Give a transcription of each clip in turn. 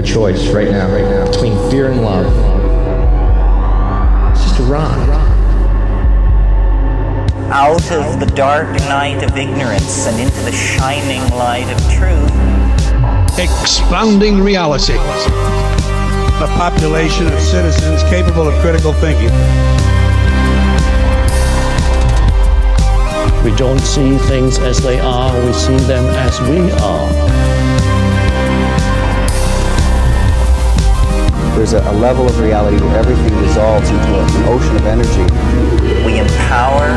choice right now, between fear and love. It's just a ride. Out of the dark night of ignorance and into the shining light of truth. Expounding reality. A population of citizens capable of critical thinking. We don't see things as they are, we see them as we are. There's a level of reality where everything dissolves into an ocean of energy. We empower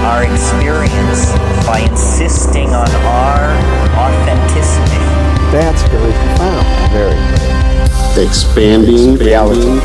our experience by insisting on our authenticity. That's very profound. Very. Expanding reality.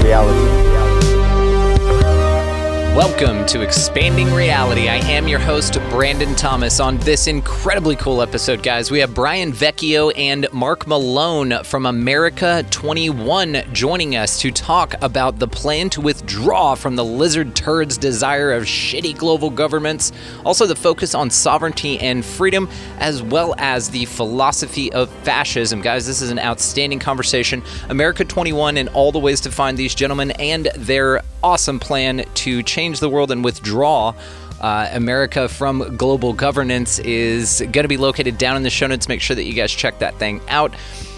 Welcome to Expanding Reality. I am your host, Brandon Thomas. On this incredibly cool episode, guys, we have Brian Vecchio and Marc Malone from America21 joining us to talk about the plan to withdraw from the lizard turd's desire of shitty global governments, also the focus on sovereignty and freedom, as well as the philosophy of fascism. Guys, this is an outstanding conversation. America21 and all the ways to find these gentlemen and their awesome plan to change the world and withdraw America from global governance is going to be located down in the show notes. Make sure that you guys check that thing out.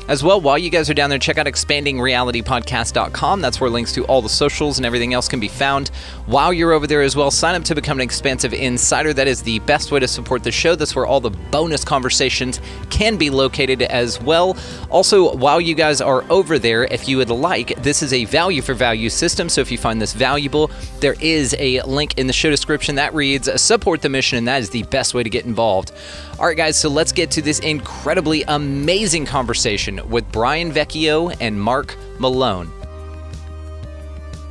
As well, while you guys are down there, check out expandingrealitypodcast.com. That's where links to all the socials and everything else can be found. While you're over there as well, sign up to become an Expansive Insider. That is the best way to support the show. That's where all the bonus conversations can be located as well. Also, while you guys are over there, if you would like, this is a value for value system. So if you find this valuable, there is a link in the show description that reads support the mission, and that is the best way to get involved. All right, guys, so let's get to this incredibly amazing conversation with Brian Vecchio and Marc Malone.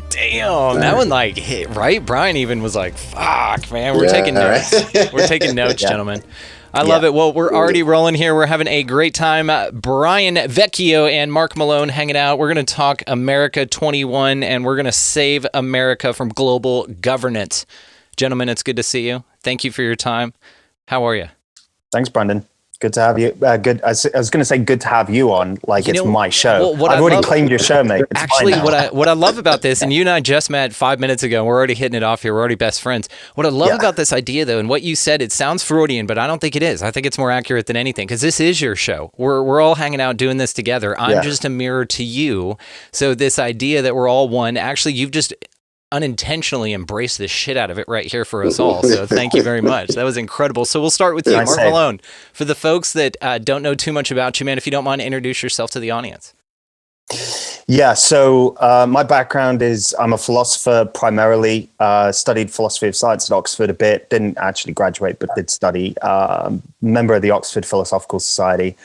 Damn, that one like hit, right? Brian even was like, fuck, man, we're taking notes. Right? We're taking notes, gentlemen. I love it. Well, we're already rolling here. We're having a great time. Brian Vecchio and Marc Malone hanging out. We're going to talk America21, and we're going to save America from global governance. Gentlemen, it's good to see you. Thank you for your time. How are you? Thanks, Brandon. Good to have you. Good. I was going to say good to have you on, like it's my show. Well, I've already claimed your show, mate. It's actually, what I love about this, and you and I just met 5 minutes ago, and we're already hitting it off here. We're already best friends. What I love about this idea, though, and what you said, it sounds Freudian, but I don't think it is. I think it's more accurate than anything, because this is your show. We're all hanging out doing this together. I'm just a mirror to you. So this idea that we're all one, actually, you've just unintentionally embrace the shit out of it right here for us all. So thank you very much. That was incredible. So we'll start with you, Marc Malone. For the folks that don't know too much about you, man, if you don't mind, introduce yourself to the audience. Yeah, so my background is I'm a philosopher primarily, studied philosophy of science at Oxford a bit, didn't actually graduate, but did study, member of the Oxford Philosophical Society,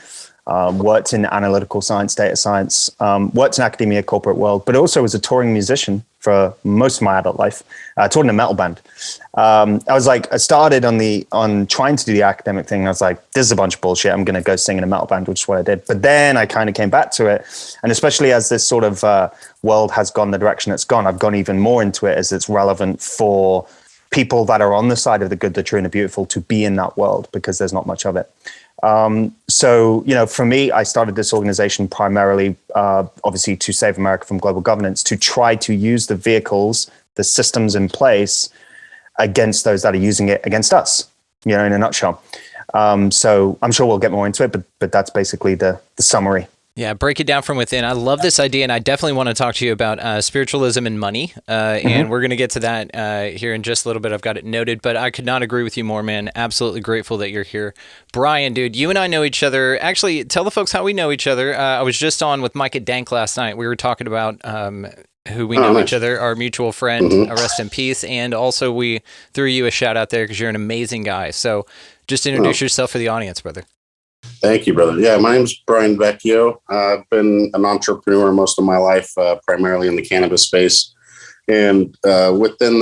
worked in analytical science, data science, worked in academia, corporate world, but also was a touring musician for most of my adult life. Toured in a metal band. I started on trying to do the academic thing. I was like, this is a bunch of bullshit. I'm going to go sing in a metal band, which is what I did. But then I kind of came back to it. And especially as this sort of world has gone the direction it's gone, I've gone even more into it as it's relevant for people that are on the side of the good, the true, and the beautiful to be in that world, because there's not much of it. So, for me, I started this organization primarily, obviously, to save America from global governance, to try to use the vehicles, the systems in place against those that are using it against us, in a nutshell. So I'm sure we'll get more into it, but that's basically the summary. Yeah, break it down from within. I love this idea, and I definitely want to talk to you about spiritualism and money, and we're going to get to that here in just a little bit. I've got it noted, but I could not agree with you more, man. Absolutely grateful that you're here. Brian, dude, you and I know each other. Actually, tell the folks how we know each other. I was just on with Mike at Dank last night. We were talking about who we know each other, our mutual friend, rest in peace, and also we threw you a shout out there because you're an amazing guy. So just introduce yourself for the audience, brother. Thank you, brother. Yeah, my name's Brian Vecchio. I've been an entrepreneur most of my life, primarily in the cannabis space. And within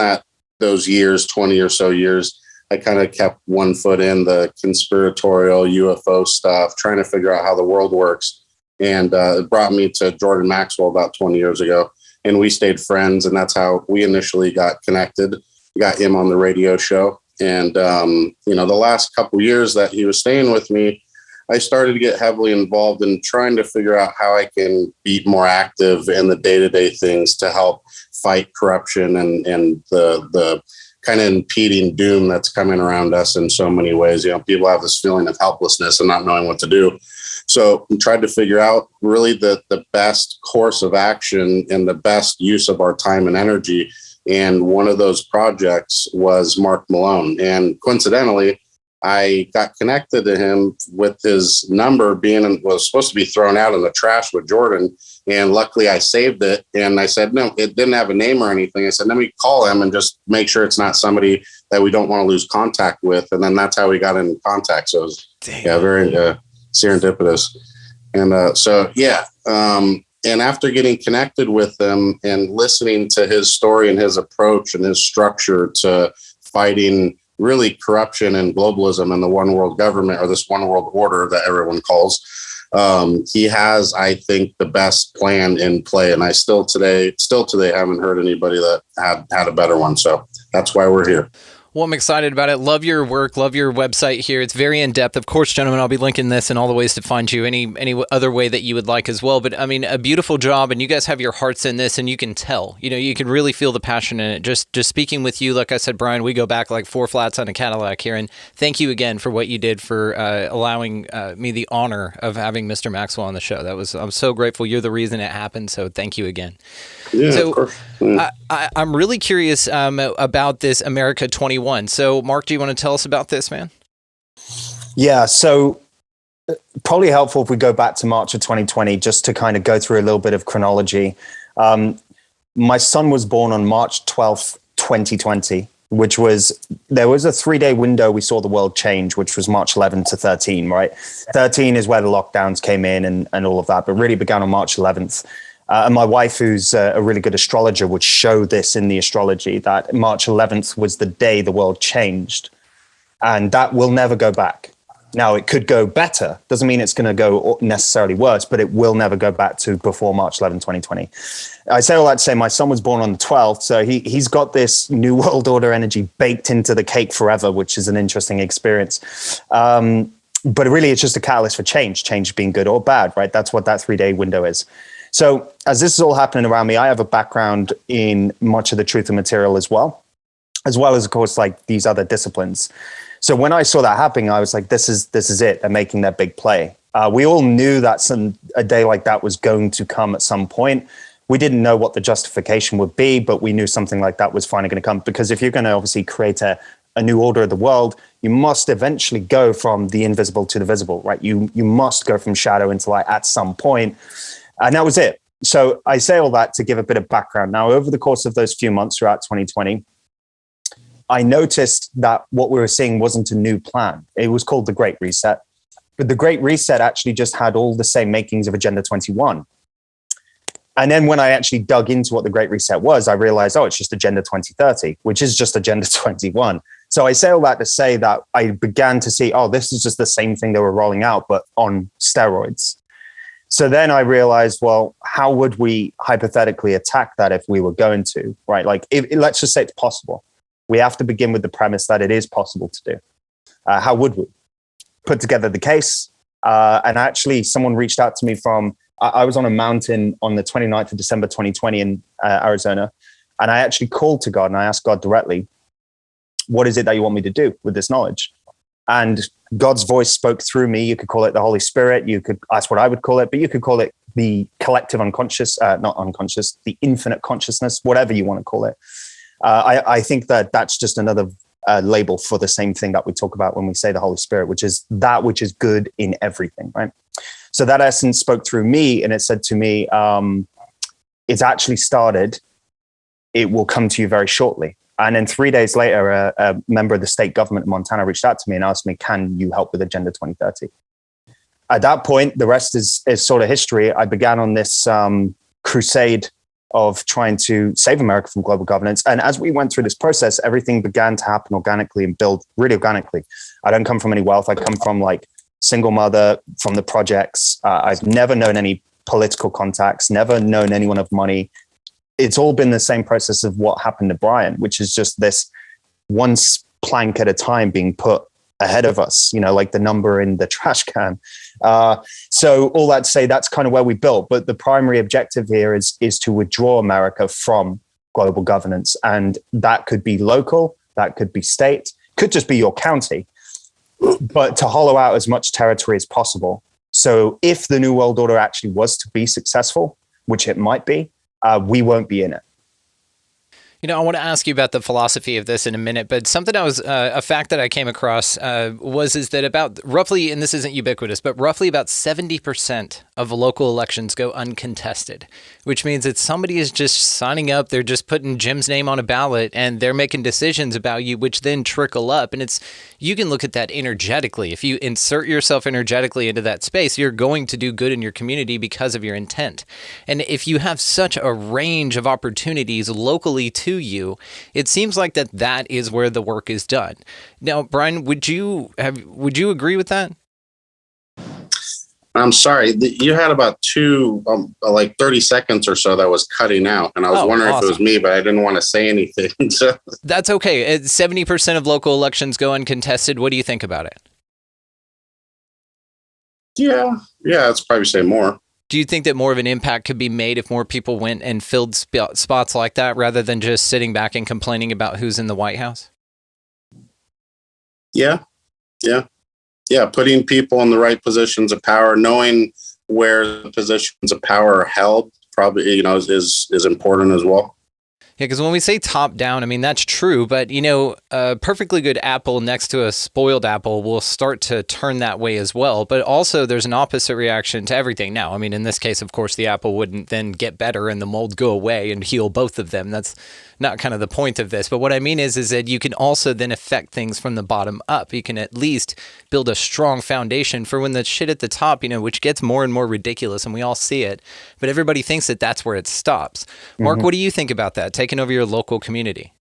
those years, 20 or so years, I kind of kept one foot in the conspiratorial UFO stuff, trying to figure out how the world works. And it brought me to Jordan Maxwell about 20 years ago. And we stayed friends. And that's how we initially got connected. We got him on the radio show. And, the last couple years that he was staying with me, I started to get heavily involved in trying to figure out how I can be more active in the day-to-day things to help fight corruption and the kind of impeding doom that's coming around us in so many ways. People have this feeling of helplessness and not knowing what to do. So we tried to figure out really the best course of action and the best use of our time and energy. And one of those projects was Marc Malone. And coincidentally, I got connected to him with his number was supposed to be thrown out in the trash with Jordan. And luckily I saved it. And I said, no, it didn't have a name or anything. I said, let me call him and just make sure it's not somebody that we don't want to lose contact with. And then that's how we got in contact. So it was very serendipitous. And and after getting connected with him and listening to his story and his approach and his structure to fighting really corruption and globalism and the one world government, or this one world order that everyone calls, he has, I think, the best plan in play. And I still today haven't heard anybody that had a better one. So that's why we're here. Well, I'm excited about it. Love your work. Love your website here. It's very in-depth. Of course, gentlemen, I'll be linking this and all the ways to find you any other way that you would like as well. But I mean, a beautiful job, and you guys have your hearts in this, and you can tell. You can really feel the passion in it. Just speaking with you, like I said, Brian, we go back like 4 flats on a Cadillac here. And thank you again for what you did for allowing me the honor of having Mr. Maxwell on the show. I'm so grateful. You're the reason it happened. So thank you again. Yeah, so of course. Yeah. I'm really curious about this America 21. So, Mark, do you want to tell us about this, man? Yeah, so probably helpful if we go back to March of 2020, just to kind of go through a little bit of chronology. My son was born on March 12th, 2020, there was a 3-day window we saw the world change, which was March 11 to 13, right? 13 is where the lockdowns came in and all of that, but really began on March 11th. And my wife, who's a really good astrologer, would show this in the astrology that March 11th was the day the world changed. And that will never go back. Now, it could go better. Doesn't mean it's going to go necessarily worse, but it will never go back to before March 11, 2020. I say all that to say my son was born on the 12th. So he's got this New World Order energy baked into the cake forever, which is an interesting experience. But really, it's just a catalyst for change being good or bad, right? That's what that 3-day window is. So as this is all happening around me, I have a background in much of the truth and material as well as, of course, like these other disciplines. So when I saw that happening, I was like, this is it. They're making their big play. We all knew that a day like that was going to come at some point. We didn't know what the justification would be, but we knew something like that was finally going to come. Because if you're going to obviously create a new order of the world, you must eventually go from the invisible to the visible, right? You must go from shadow into light at some point. And that was it. So I say all that to give a bit of background. Now, over the course of those few months throughout 2020, I noticed that what we were seeing wasn't a new plan. It was called the Great Reset. But the Great Reset actually just had all the same makings of Agenda 21. And then when I actually dug into what the Great Reset was, I realized, it's just Agenda 2030, which is just Agenda 21. So I say all that to say that I began to see, this is just the same thing they were rolling out, but on steroids. So then I realized, well, how would we hypothetically attack that if we were going to, right? Like, let's just say it's possible. We have to begin with the premise that it is possible to do. How would we? Put together the case. And actually, someone reached out to me I was on a mountain on the 29th of December, 2020 in Arizona. And I actually called to God and I asked God directly, what is it that you want me to do with this knowledge? And God's voice spoke through me. You could call it the Holy Spirit. That's what I would call it, but you could call it the collective unconscious, not unconscious, the infinite consciousness, whatever you want to call it. I think that that's just another label for the same thing that we talk about when we say the Holy Spirit, which is that which is good in everything, right? So that essence spoke through me and it said to me, it's actually started. It will come to you very shortly. And then 3 days later, a member of the state government of Montana reached out to me and asked me, can you help with Agenda 2030? At that point, the rest is sort of history. I began on this crusade of trying to save America from global governance. And as we went through this process, everything began to happen organically and build really organically. I don't come from any wealth. I come from like single mother, from the projects. I've never known any political contacts, never known anyone of money. It's all been the same process of what happened to Brian, which is just this one plank at a time being put ahead of us, like the number in the trash can. So all that to say, that's kind of where we built. But the primary objective here is to withdraw America from global governance. And that could be local, that could be state, could just be your county, but to hollow out as much territory as possible. So if the New World Order actually was to be successful, which it might be, we won't be in it. I want to ask you about the philosophy of this in a minute, but something a fact that I came across is that about roughly, and this isn't ubiquitous, but roughly about 70% of local elections go uncontested, which means that somebody is just signing up, they're just putting Jim's name on a ballot, and they're making decisions about you, which then trickle up. And you can look at that energetically. If you insert yourself energetically into that space, you're going to do good in your community because of your intent. And if you have such a range of opportunities locally to you, it seems like that is where the work is done. Now, Brian, would you agree with that? I'm sorry, you had about 30 seconds or so that was cutting out, and I was wondering if it was me, but I didn't want to say anything. So. That's okay. 70% of local elections go uncontested. What do you think about it? Yeah, I'd probably say more. Do you think that more of an impact could be made if more people went and filled spots like that rather than just sitting back and complaining about who's in the White House? Yeah. Putting people in the right positions of power, knowing where the positions of power are held, probably, is important as well. Yeah, because when we say top down, I mean, that's true. But, a perfectly good apple next to a spoiled apple will start to turn that way as well. But also there's an opposite reaction to everything. Now, I mean, in this case, of course, the apple wouldn't then get better and the mold go away and heal both of them. That's not kind of the point of this. But what I mean is that you can also then affect things from the bottom up. You can at least build a strong foundation for when the shit at the top, which gets more and more ridiculous, and we all see it. But everybody thinks that that's where it stops. Mark, what do you think about that? Taking over your local community?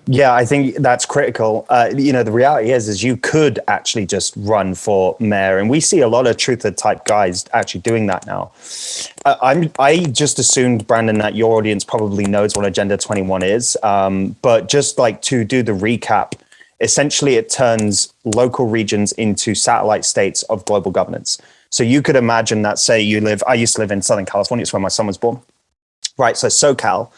Yeah, I think that's critical. The reality is you could actually just run for mayor, and we see a lot of truther type guys actually doing that now. I just assumed, Brandon, that your audience probably knows what Agenda 21 is, but just like to do the recap, essentially it turns local regions into satellite states of global governance. So you could imagine that, say I used to live in Southern California, it's where my son was born, right? So SoCal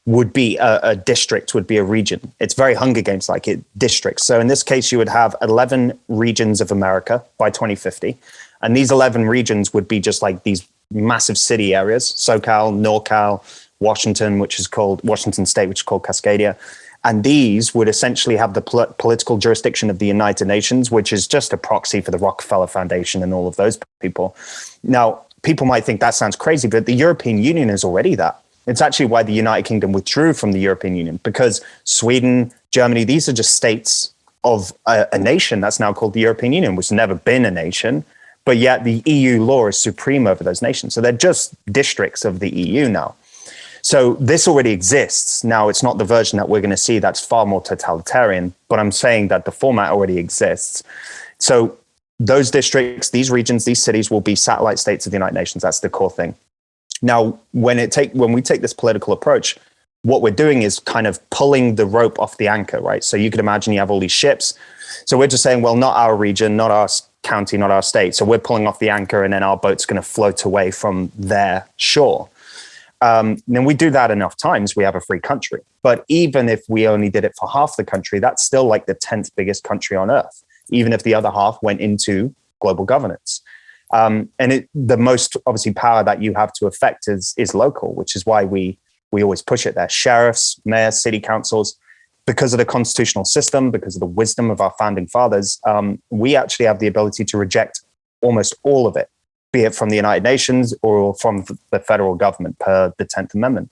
would be a district, would be a region. It's very Hunger Games like it, districts. So in this case, you would have 11 regions of America by 2050. And these 11 regions would be just like these massive city areas, SoCal, NorCal, Washington, which is called Washington State, which is called Cascadia. And these would essentially have the political jurisdiction of the United Nations, which is just a proxy for the Rockefeller Foundation and all of those people. Now, people might think that sounds crazy, but the European Union is already that. It's actually why the United Kingdom withdrew from the European Union, because Sweden, Germany, these are just states of a nation that's now called the European Union, which has never been a nation, but yet the EU law is supreme over those nations. So they're just districts of the EU now. So this already exists. Now, it's not the version that we're going to see that's far more totalitarian, but I'm saying that the format already exists. So those districts, these regions, these cities will be satellite states of the United Nations. That's the core thing. Now, when we take this political approach, what we're doing is kind of pulling the rope off the anchor, right? So you could imagine you have all these ships. So we're just saying, well, not our region, not our county, not our state. So we're pulling off the anchor, and then our boat's going to float away from their shore. Then we do that enough times, we have a free country. But even if we only did it for half the country, that's still like the 10th biggest country on earth, even if the other half went into global governance. The most obviously power that you have to affect is local, which is why we always push it there. Sheriffs, mayors, city councils, because of the constitutional system, because of the wisdom of our founding fathers, we actually have the ability to reject almost all of it, be it from the United Nations or from the federal government per the 10th Amendment.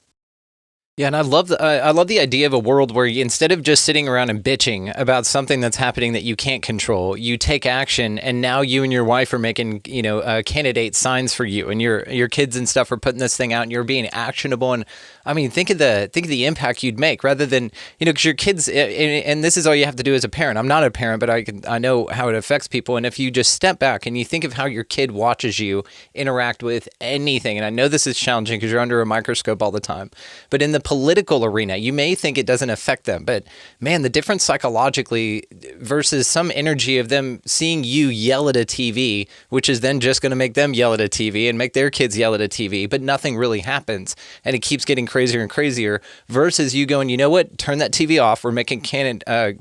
Yeah, and I love the idea of a world where instead of just sitting around and bitching about something that's happening that you can't control, you take action, and now you and your wife are making candidate signs for you, and your kids and stuff are putting this thing out, and you're being actionable. And I mean, think of the impact you'd make rather than because your kids, and this is all you have to do as a parent. I'm not a parent, but I know how it affects people. And if you just step back and you think of how your kid watches you interact with anything, and I know this is challenging because you're under a microscope all the time, but in the political arena, you may think it doesn't affect them, but man, the difference psychologically versus some energy of them seeing you yell at a TV, which is then just going to make them yell at a TV and make their kids yell at a TV, but nothing really happens. And it keeps getting crazier and crazier versus you going, you know what, turn that TV off. We're making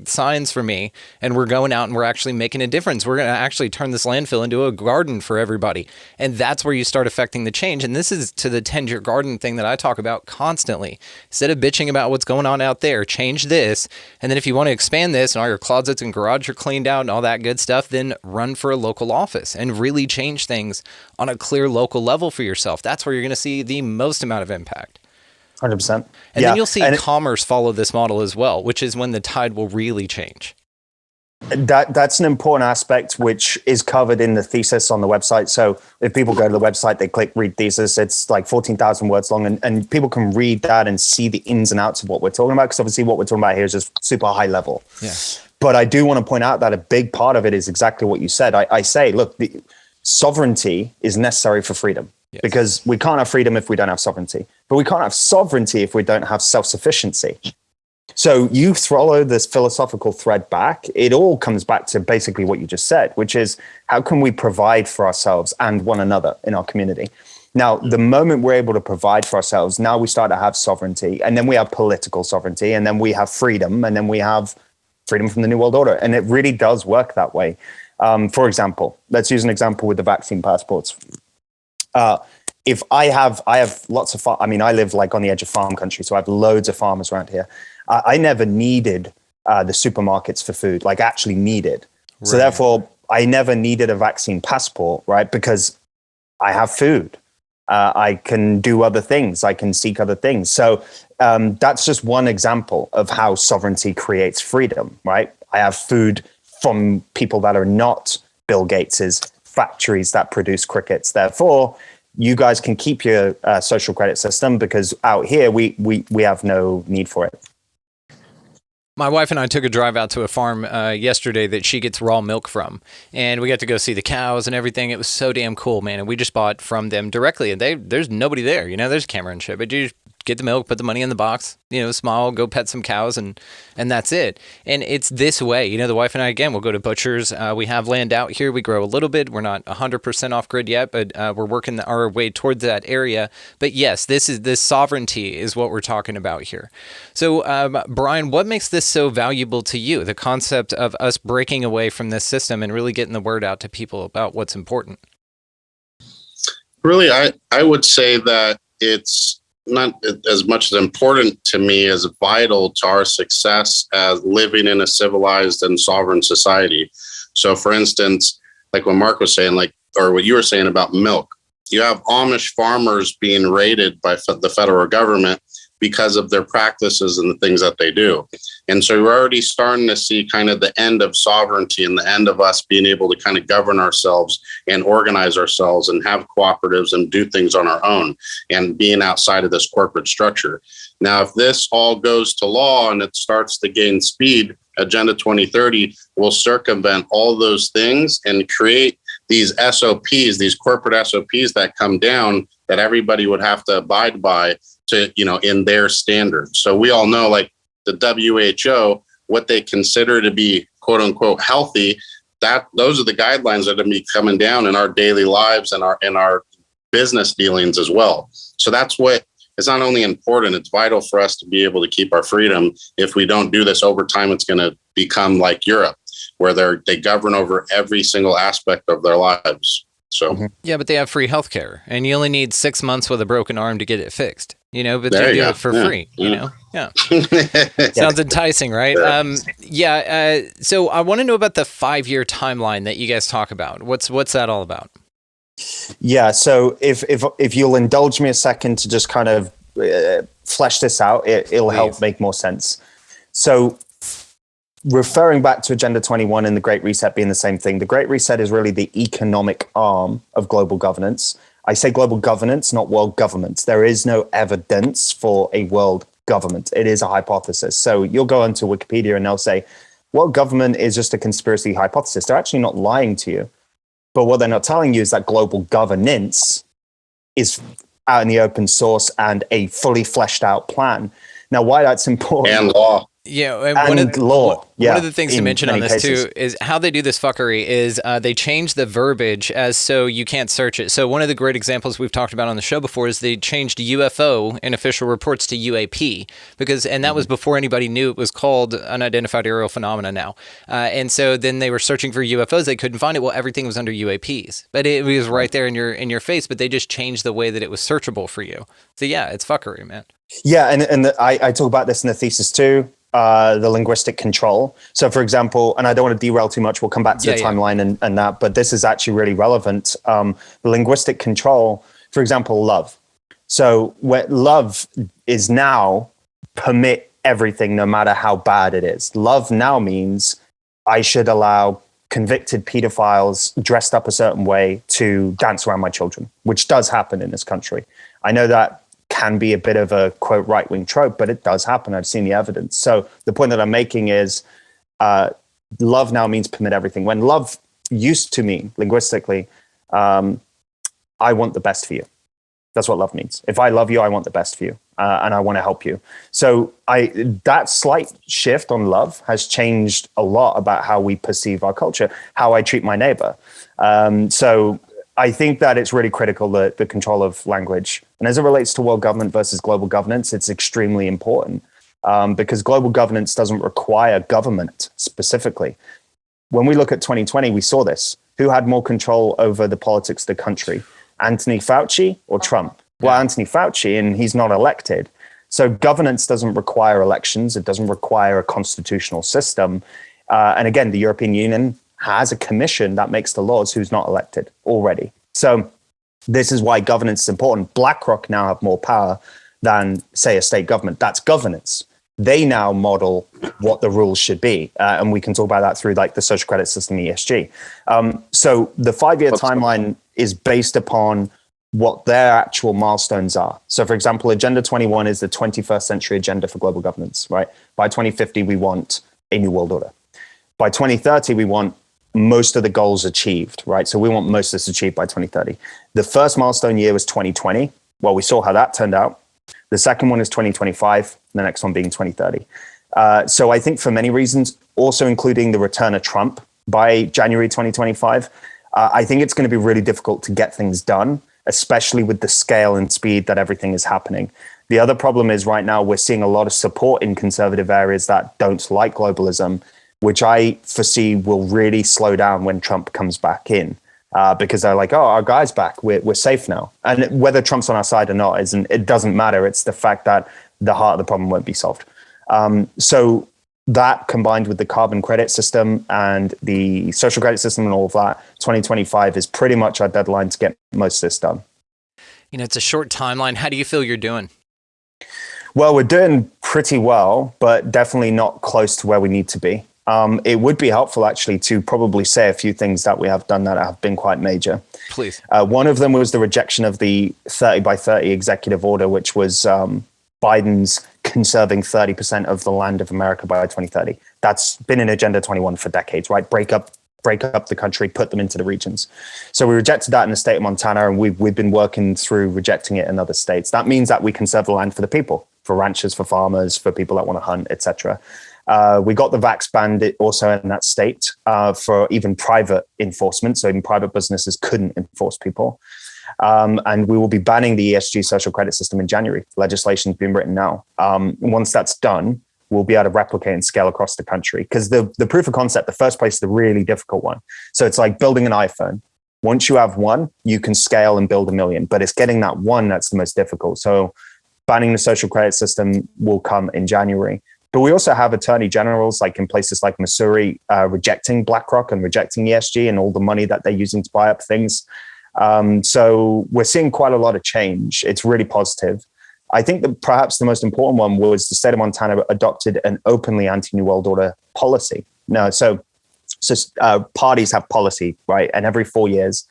signs for me, and we're going out and we're actually making a difference. We're going to actually turn this landfill into a garden for everybody. And that's where you start affecting the change. And this is to the tend your garden thing that I talk about constantly. Instead of bitching about what's going on out there, change this. And then if you want to expand this and all your closets and garage are cleaned out and all that good stuff, then run for a local office and really change things on a clear local level for yourself. That's where you're going to see the most amount of impact. 100%. And then you'll see commerce follow this model as well, which is when the tide will really change. That's an important aspect, which is covered in the thesis on the website. So if people go to the website, they click read thesis, it's like 14,000 words long, and people can read that and see the ins and outs of what we're talking about. Because obviously what we're talking about here is just super high level. Yeah. But I do want to point out that a big part of it is exactly what you said. I say, look, the sovereignty is necessary for freedom. Yes. Because we can't have freedom if we don't have sovereignty. But we can't have sovereignty if we don't have self-sufficiency. So you follow this philosophical thread back, it all comes back to basically what you just said, which is how can we provide for ourselves and one another in our community? Now, the moment we're able to provide for ourselves, now we start to have sovereignty, and then we have political sovereignty, and then we have freedom, and then we have freedom from the New World Order. And it really does work that way. For example, let's use an example with the vaccine passports. If I have lots of, I live like on the edge of farm country, so I have loads of farmers around here. I never needed the supermarkets for food, like actually needed. Right. So therefore, I never needed a vaccine passport, right? Because I have food. I can do other things. I can seek other things. So that's just one example of how sovereignty creates freedom, right? I have food from people that are not Bill Gates's factories that produce crickets. Therefore, you guys can keep your social credit system because out here, we have no need for it. My wife and I took a drive out to a farm yesterday that she gets raw milk from, and we got to go see the cows and everything. It was so damn cool, man. And we just bought from them directly, and there's nobody there. You know, there's a camera and shit, but you just get the milk, put the money in the box, you know, smile, go pet some cows, and that's it. And it's this way. You know, the wife and I, again, we'll go to butchers. We have land out here. We grow a little bit. We're not 100% off grid yet, but we're working our way towards that area. But yes, this sovereignty is what we're talking about here. So, Brian, what makes this so valuable to you? The concept of us breaking away from this system and really getting the word out to people about what's important. Really, I would say that it's not as much as important to me as vital to our success as living in a civilized and sovereign society. So for instance, like what Mark was saying, or what you were saying about milk, you have Amish farmers being raided by the federal government because of their practices and the things that they do. And so we're already starting to see kind of the end of sovereignty and the end of us being able to kind of govern ourselves and organize ourselves and have cooperatives and do things on our own and being outside of this corporate structure. Now, if this all goes to law and it starts to gain speed, Agenda 2030 will circumvent all those things and create these SOPs, these corporate SOPs that come down that everybody would have to abide by to, you know, in their standards. So we all know, like the WHO, what they consider to be quote unquote healthy, that those are the guidelines that are going to be coming down in our daily lives and our business dealings as well. So that's what is not only important, it's vital for us to be able to keep our freedom. If we don't do this over time, it's going to become like Europe, where they govern over every single aspect of their lives. So yeah, but they have free healthcare, and you only need 6 months with a broken arm to get it fixed. You know, but they do it for free. You know, sounds enticing, right? So I want to know about the 5-year timeline that you guys talk about. What's that all about? Yeah. So if you'll indulge me a second to just kind of flesh this out, it'll help make more sense. So, referring back to Agenda 21 and the Great Reset being the same thing, the Great Reset is really the economic arm of global governance. I say global governance, not world governments. There is no evidence for a world government. It is a hypothesis. So you'll go onto Wikipedia and they'll say, world government is just a conspiracy hypothesis. They're actually not lying to you. But what they're not telling you is that global governance is out in the open source and a fully fleshed out plan. Now, why that's important. And law. Yeah, And one of law. One of the things to mention on many this cases. too is how they do this fuckery is they change the verbiage as so you can't search it. So one of the great examples we've talked about on the show before is they changed UFO in official reports to UAP and that was before anybody knew it was called unidentified aerial phenomena now. And so then they were searching for UFOs, they couldn't find it. Well, everything was under UAPs, but it was right there in your face. But they just changed the way that it was searchable for you. So yeah, it's fuckery, man. Yeah, and I talk about this in the thesis too. The linguistic control. So, for example, and I don't want to derail too much, we'll come back to the timeline and that, but this is actually really relevant. The linguistic control, for example, love. So, where love is now permit everything, no matter how bad it is. Love now means I should allow convicted pedophiles dressed up a certain way to dance around my children, which does happen in this country. I know that can be a bit of a quote right-wing trope, but it does happen. I've seen the evidence. So the point that I'm making is love now means permit everything. When love used to mean linguistically, I want the best for you. That's what love means. If I love you, I want the best for you, and I want to help you. So that slight shift on love has changed a lot about how we perceive our culture, how I treat my neighbor. So I think that it's really critical, the control of language. And as it relates to world government versus global governance, it's extremely important because global governance doesn't require government specifically. When we look at 2020, we saw this. Who had more control over the politics of the country? Anthony Fauci or Trump? Well, Anthony Fauci, and he's not elected. So governance doesn't require elections. It doesn't require a constitutional system. And again, the European Union has a commission that makes the laws who's not elected already. So this is why governance is important. BlackRock now have more power than, say, a state government. That's governance. They now model what the rules should be. And we can talk about that through like the social credit system, ESG. So the 5-year timeline is based upon what their actual milestones are. So for example, Agenda 21 is the 21st century agenda for global governance, right? By 2050, we want a new world order. By 2030, we want most of the goals achieved, right? So we want most of this achieved by 2030. The first milestone year was 2020. Well, we saw how that turned out. The second one is 2025, the next one being 2030. So I think for many reasons, also including the return of Trump by January 2025, I think it's going to be really difficult to get things done, especially with the scale and speed that everything is happening. The other problem is right now we're seeing a lot of support in conservative areas that don't like globalism, which I foresee will really slow down when Trump comes back in, because they're like, oh, our guy's back, we're safe now. And whether Trump's on our side or not, it doesn't matter. It's the fact that the heart of the problem won't be solved. So that combined with the carbon credit system and the social credit system and all of that, 2025 is pretty much our deadline to get most of this done. You know, it's a short timeline. How do you feel you're doing? Well, we're doing pretty well, but definitely not close to where we need to be. It would be helpful actually to probably say a few things that we have done that have been quite major. Please. One of them was the rejection of the 30 by 30 executive order, which was Biden's conserving 30% of the land of America by 2030. That's been in Agenda 21 for decades, right? Break up the country, put them into the regions. So we rejected that in the state of Montana, and we've been working through rejecting it in other states. That means that we conserve the land for the people, for ranchers, for farmers, for people that want to hunt, etc. We got the vax banned also in that state for even private enforcement. So even private businesses couldn't enforce people. And we will be banning the ESG social credit system in January. Legislation's been written now. Once that's done, we'll be able to replicate and scale across the country. Because the proof of concept, the first place is the really difficult one. So it's like building an iPhone. Once you have one, you can scale and build 1 million. But it's getting that one that's the most difficult. So banning the social credit system will come in January. But we also have attorney generals like in places like Missouri rejecting BlackRock and rejecting ESG and all the money that they're using to buy up things. So we're seeing quite a lot of change. It's really positive. I think that perhaps the most important one was the state of Montana adopted an openly anti-New World Order policy. No, so parties have policy, right? And every 4 years,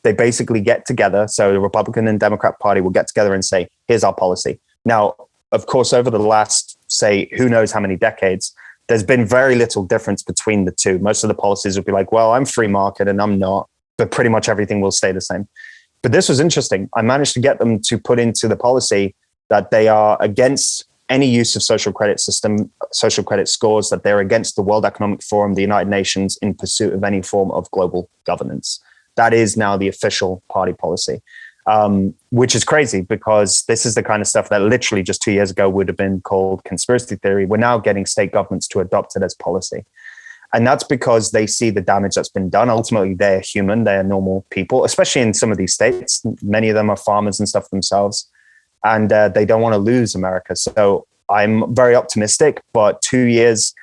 they basically get together. So the Republican and Democrat Party will get together and say, here's our policy. Now, of course, over the last, say, who knows how many decades, there's been very little difference between the two. Most of the policies would be like, well, I'm free market and I'm not, but pretty much everything will stay the same. But this was interesting. I managed to get them to put into the policy that they are against any use of social credit system, social credit scores, that they're against the World Economic Forum, the United Nations, in pursuit of any form of global governance. That is now the official party policy, which is crazy because this is the kind of stuff that literally just 2 years ago would have been called conspiracy theory. We're now getting state governments to adopt it as policy. And that's because they see the damage that's been done. Ultimately, they're human, they're normal people, especially in some of these states. Many of them are farmers and stuff themselves. And they don't want to lose America. So I'm very optimistic, but 2 years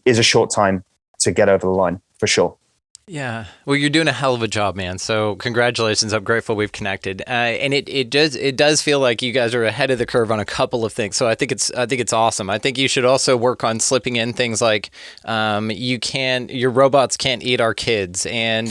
is a short time to get over the line, for sure. Yeah. Well, you're doing a hell of a job, man. So congratulations. I'm grateful we've connected. And it does feel like you guys are ahead of the curve on a couple of things. So I think it's awesome. I think you should also work on slipping in things like your robots can't eat our kids, and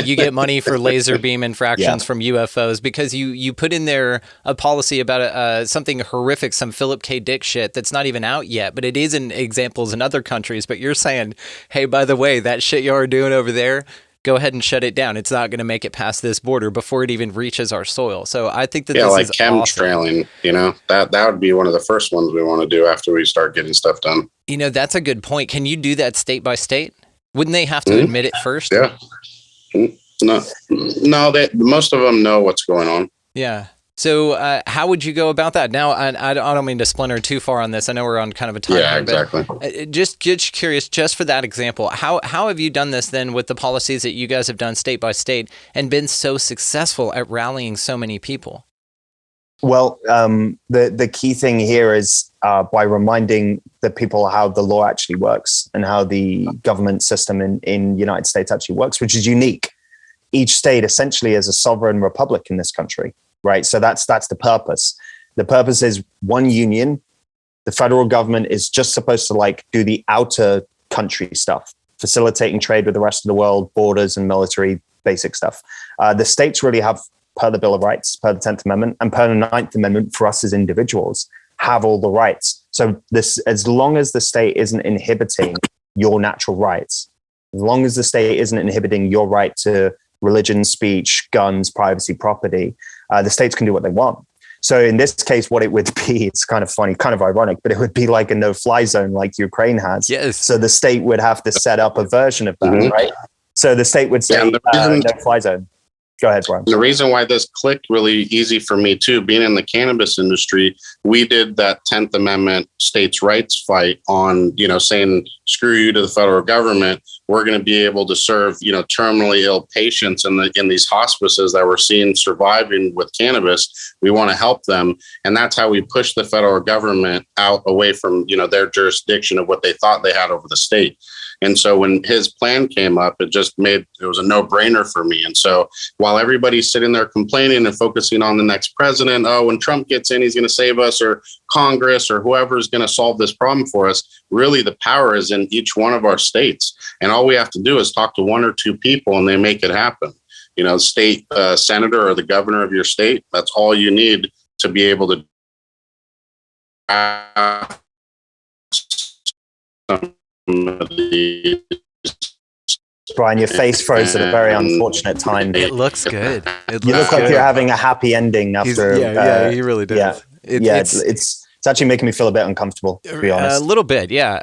you get money for laser beam infractions from UFOs, because you put in there a policy about something horrific, some Philip K. Dick shit that's not even out yet, but it is in examples in other countries. But you're saying, hey, by the way, that shit you're doing over there, go ahead and shut it down. It's not going to make it past this border before it even reaches our soil. So I think that this like is chemtrailing, awesome. That would be one of the first ones we want to do after we start getting stuff done. That's a good point. Can you do that state by state? Wouldn't they have to admit it first? Yeah. No, most of them know what's going on. Yeah. So how would you go about that? Now, I don't mean to splinter too far on this. I know we're on kind of a time. Yeah, exactly. But just curious, just for that example, how have you done this then with the policies that you guys have done state by state and been so successful at rallying so many people? Well, the key thing here is by reminding the people how the law actually works and how the government system in the United States actually works, which is unique. Each state essentially is a sovereign republic in this country. Right. So that's the purpose. The purpose is one union. The federal government is just supposed to do the outer country stuff, facilitating trade with the rest of the world, borders and military basic stuff. The states really have, per the Bill of Rights, per the 10th Amendment, and per the 9th Amendment for us as individuals, have all the rights. So as long as the state isn't inhibiting your natural rights, as long as the state isn't inhibiting your right to religion, speech, guns, privacy, property, the states can do what they want. So in this case, what it would be, it's kind of funny, kind of ironic, but it would be like a no-fly zone like Ukraine has. Yes. So the state would have to set up a version of that, right? So the state would say no-fly zone. Go ahead, Brian. The reason why this clicked really easy for me too, being in the cannabis industry, we did that 10th Amendment states' rights fight on, saying screw you to the federal government. We're going to be able to serve, terminally ill patients in these hospices that we're seeing surviving with cannabis. We want to help them. And that's how we push the federal government out away from, their jurisdiction of what they thought they had over the state. And so when his plan came up, it was a no-brainer for me. And so while everybody's sitting there complaining and focusing on the next president, when Trump gets in, he's going to save us, or Congress or whoever is going to solve this problem for us, really the power is in each one of our states. And all we have to do is talk to one or two people and they make it happen. State senator or the governor of your state, that's all you need to be able to Brian, your face froze at a very unfortunate time. It looks good. You look like you're having a happy ending after. He really does. It's actually making me feel a bit uncomfortable, to be honest. A little bit, yeah.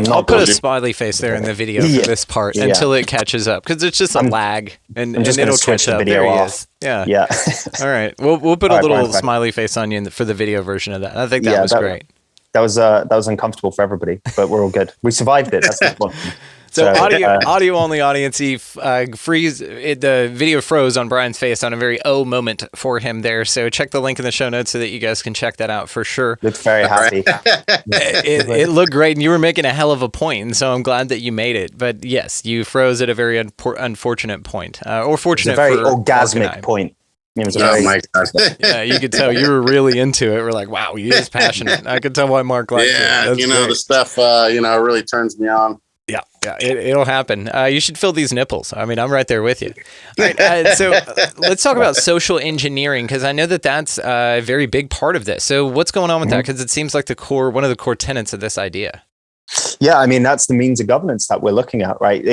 I'll put a smiley face there in the video for this part until it catches up, because it's just a lag, and it'll catch up. There he is. Yeah. All right. We'll put a little smiley face on you for the video version of that. I think that was great. That was uncomfortable for everybody, but we're all good. We survived it. That's the point. So audio only audience, the video froze on Brian's face on a very moment for him there. So check the link in the show notes so that you guys can check that out for sure. Looked very happy. It looked great, and you were making a hell of a point, and so I'm glad that you made it. But yes, you froze at a very unfortunate point, or fortunate. It's a very orgasmic point. Yeah, you could tell you were really into it. We're like, wow, he is passionate. I could tell why Mark liked it. Yeah, the stuff, really turns me on. Yeah, it'll happen. You should feel these nipples. I mean, I'm right there with you. All right, so let's talk about social engineering, because I know that that's a very big part of this. So what's going on with that? Because it seems like one of the core tenets of this idea. Yeah, I mean, that's the means of governance that we're looking at, right?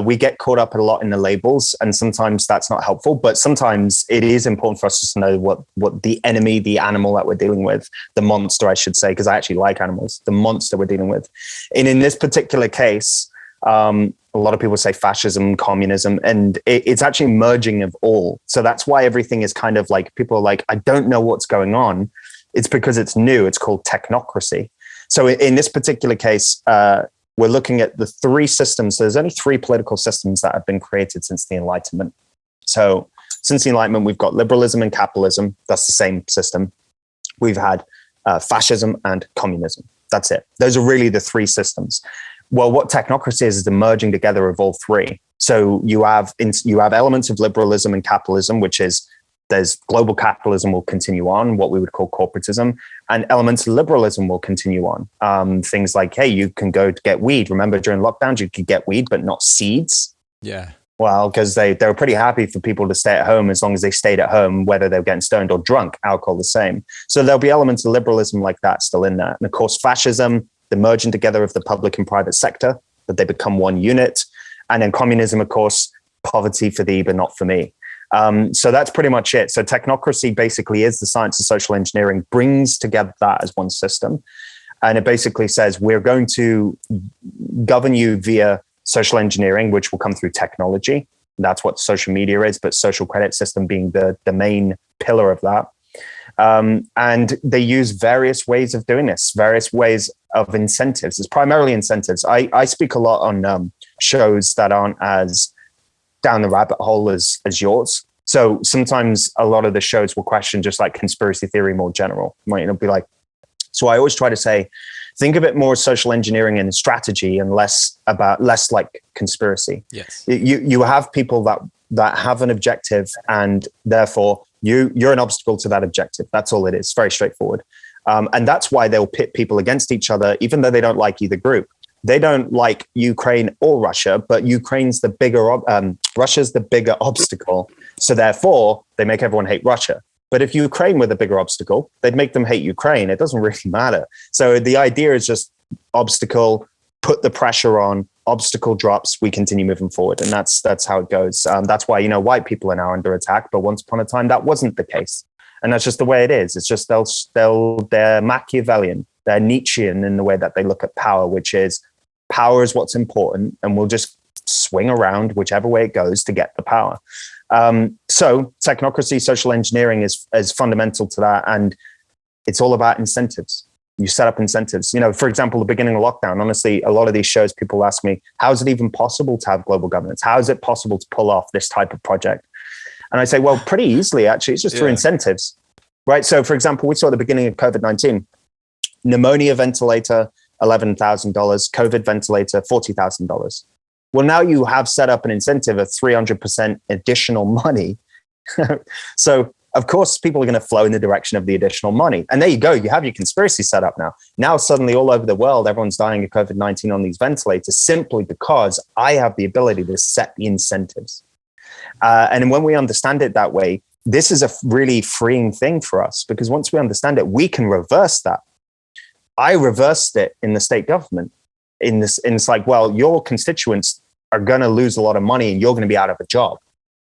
We get caught up a lot in the labels, and sometimes that's not helpful, but sometimes it is important for us to know what the enemy, the animal that we're dealing with, the monster, I should say, because I actually like animals, the monster we're dealing with. And in this particular case, a lot of people say fascism, communism, and it's actually merging of all. So that's why everything is kind of like, people are like, I don't know what's going on. It's because it's new. It's called technocracy. So in this particular case, we're looking at the three systems. There's only three political systems that have been created since the Enlightenment. So since the Enlightenment, we've got liberalism and capitalism. That's the same system. We've had fascism and communism. That's it. Those are really the three systems. Well, what technocracy is the merging together of all three. So you have elements of liberalism and capitalism, which is there's global capitalism will continue on, what we would call corporatism, and elements of liberalism will continue on. Things like, hey, you can go to get weed. Remember during lockdowns, you could get weed, but not seeds. Yeah. Well, because they were pretty happy for people to stay at home as long as they stayed at home, whether they were getting stoned or drunk, alcohol the same. So there'll be elements of liberalism like that still in there. And of course, fascism, the merging together of the public and private sector, that they become one unit. And then communism, of course, poverty for thee, but not for me. So that's pretty much it. So technocracy basically is the science of social engineering, brings together that as one system. And it basically says, we're going to govern you via social engineering, which will come through technology. That's what social media is, but social credit system being the main pillar of that. And they use various ways of doing this, various ways of incentives. It's primarily incentives. I speak a lot on shows that aren't as down the rabbit hole as yours. So sometimes a lot of the shows will question just like conspiracy theory more general. It'll be like, so I always try to say, think of it more as social engineering and strategy and less like conspiracy. Yes. You have people that have an objective, and therefore you're an obstacle to that objective. That's all it is. Very straightforward. And that's why they'll pit people against each other, even though they don't like either group. They don't like Ukraine or Russia, but Russia's the bigger obstacle. So therefore, they make everyone hate Russia. But if Ukraine were the bigger obstacle, they'd make them hate Ukraine. It doesn't really matter. So the idea is just obstacle, put the pressure on, obstacle drops, we continue moving forward. And that's how it goes. That's why, white people are now under attack. But once upon a time, that wasn't the case. And that's just the way it is. It's just they're Machiavellian. They're Nietzschean in the way that they look at power, which is power is what's important, and we'll just swing around whichever way it goes to get the power. So technocracy, social engineering is fundamental to that. And it's all about incentives. You set up incentives. For example, the beginning of lockdown, honestly, a lot of these shows, people ask me, how is it even possible to have global governance? How is it possible to pull off this type of project? And I say, well, pretty easily, actually. It's just through incentives, right? So for example, we saw at the beginning of COVID-19, pneumonia ventilator, $11,000, COVID ventilator, $40,000. Well, now you have set up an incentive of 300% additional money. So of course, people are going to flow in the direction of the additional money. And there you go. You have your conspiracy set up now. Now, suddenly all over the world, everyone's dying of COVID-19 on these ventilators simply because I have the ability to set the incentives. And when we understand it that way, this is a really freeing thing for us, because once we understand it, we can reverse that. I reversed it in the state government. It's like, well, your constituents are going to lose a lot of money and you're going to be out of a job.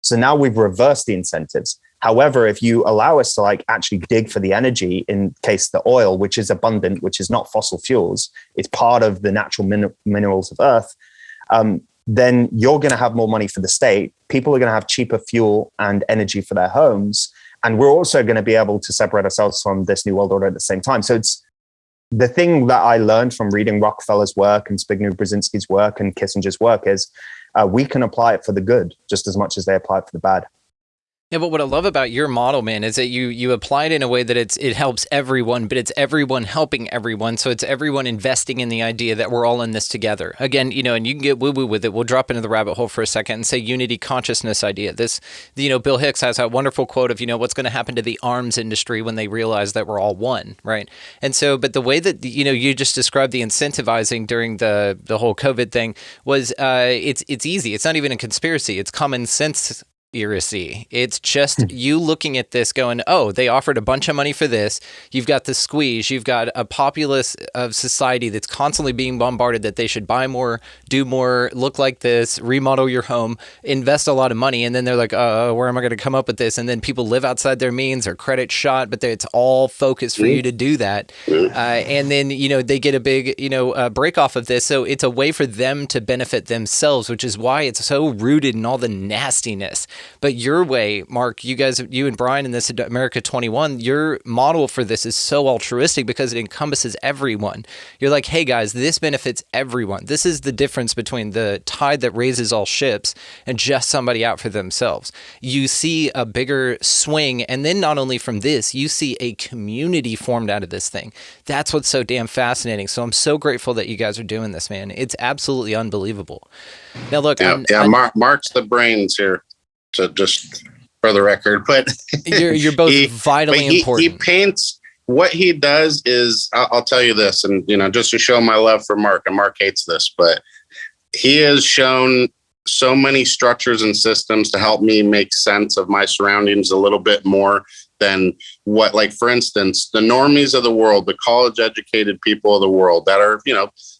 So now we've reversed the incentives. However, if you allow us to actually dig for the energy, in case the oil, which is abundant, which is not fossil fuels, it's part of the natural minerals of Earth, then you're going to have more money for the state. People are going to have cheaper fuel and energy for their homes. And we're also going to be able to separate ourselves from this new world order at the same time. So it's the thing that I learned from reading Rockefeller's work and Zbigniew Brzezinski's work and Kissinger's work is we can apply it for the good just as much as they apply it for the bad. Yeah, but what I love about your model, man, is that you apply it in a way that it helps everyone, but it's everyone helping everyone. So it's everyone investing in the idea that we're all in this together. Again, and you can get woo-woo with it. We'll drop into the rabbit hole for a second and say unity consciousness idea. This, Bill Hicks has a wonderful quote of, what's going to happen to the arms industry when they realize that we're all one, right? And so, but the way that, you just described the incentivizing during the whole COVID thing was, it's easy. It's not even a conspiracy. It's common sense conspiracy. It's just you looking at this going, oh, they offered a bunch of money for this. You've got the squeeze. You've got a populace of society that's constantly being bombarded that they should buy more, do more, look like this, remodel your home, invest a lot of money. And then they're like, where am I going to come up with this? And then people live outside their means or credit shot, but it's all focused for you to do that. And then, they get a big, break off of this. So it's a way for them to benefit themselves, which is why it's so rooted in all the nastiness. But your way, Mark, you and Brian in this America21, your model for this is so altruistic because it encompasses everyone. You're like, hey guys, this benefits everyone. This is the difference between the tide that raises all ships and just somebody out for themselves. You see a bigger swing, and then not only from this, you see a community formed out of this thing. That's what's so damn fascinating. So I'm so grateful that you guys are doing this, man. It's absolutely unbelievable. Now look, Mark's the brains here. So just for the record, but you're both vitally important. He paints. What he does is, I'll tell you this, and just to show my love for Mark, and Mark hates this, but he has shown so many structures and systems to help me make sense of my surroundings a little bit more than what, like, for instance, the normies of the world, the college educated people of the world that are,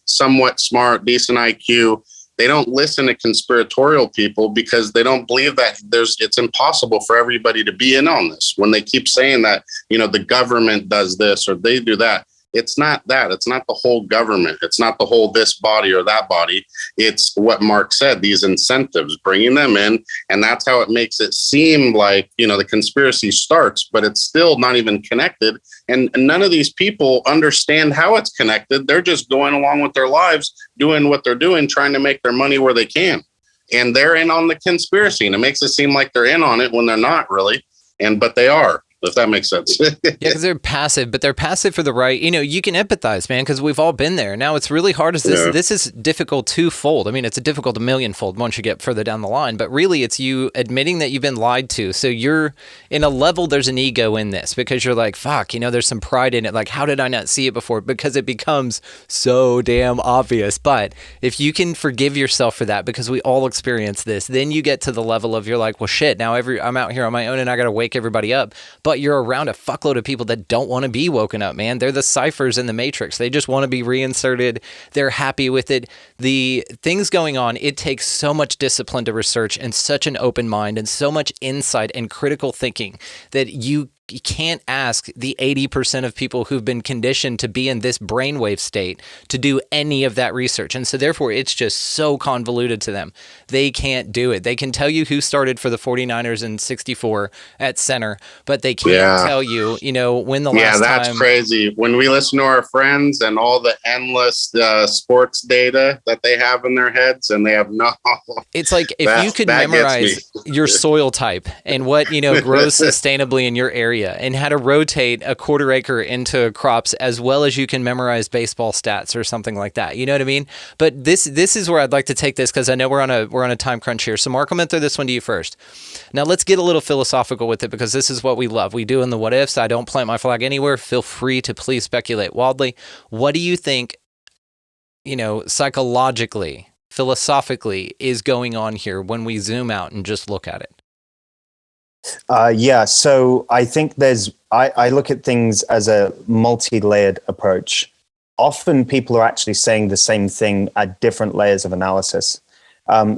somewhat smart, decent IQ. They don't listen to conspiratorial people because they don't believe that it's impossible for everybody to be in on this. When they keep saying that, the government does this or they do that, it's not that. It's not the whole government. It's not the whole this body or that body. It's what Mark said, these incentives, bringing them in. And that's how it makes it seem like, the conspiracy starts, but it's still not even connected. And none of these people understand how it's connected. They're just going along with their lives, doing what they're doing, trying to make their money where they can. And they're in on the conspiracy. And it makes it seem like they're in on it when they're not really. But they are. If that makes sense. Yeah, because they're passive, but they're passive for the right. You can empathize, man, because we've all been there. Now it's really hard. This is difficult twofold. I mean, it's a difficult a millionfold once you get further down the line. But really, it's you admitting that you've been lied to. So you're in a level. There's an ego in this because you're like, fuck. There's some pride in it. Like, how did I not see it before? Because it becomes so damn obvious. But if you can forgive yourself for that, because we all experience this, then you get to the level of you're like, well, shit. Now I'm out here on my own, and I got to wake everybody up. But you're around a fuckload of people that don't want to be woken up, man. They're the ciphers in the matrix. They just want to be reinserted. They're happy with it. The things going on, it takes so much discipline to research and such an open mind and so much insight and critical thinking that you can't ask the 80% of people who've been conditioned to be in this brainwave state to do any of that research. And so therefore, it's just so convoluted to them. They can't do it. They can tell you who started for the 49ers in 64 at center, but they can't tell you, when the last time. Yeah, that's crazy. When we listen to our friends and all the endless sports data that they have in their heads and they have no. It's like if you could memorize your soil type and what, grows sustainably in your area, and how to rotate a quarter acre into crops as well as you can memorize baseball stats or something like that. You know what I mean? But this is where I'd like to take this because I know we're on a time crunch here. So Mark, I'm going to throw this one to you first. Now let's get a little philosophical with it because this is what we love. We do in the what ifs. I don't plant my flag anywhere. Feel free to please speculate wildly. What do you think, psychologically, philosophically is going on here when we zoom out and just look at it? So I think I look at things as a multi-layered approach. Often people are actually saying the same thing at different layers of analysis.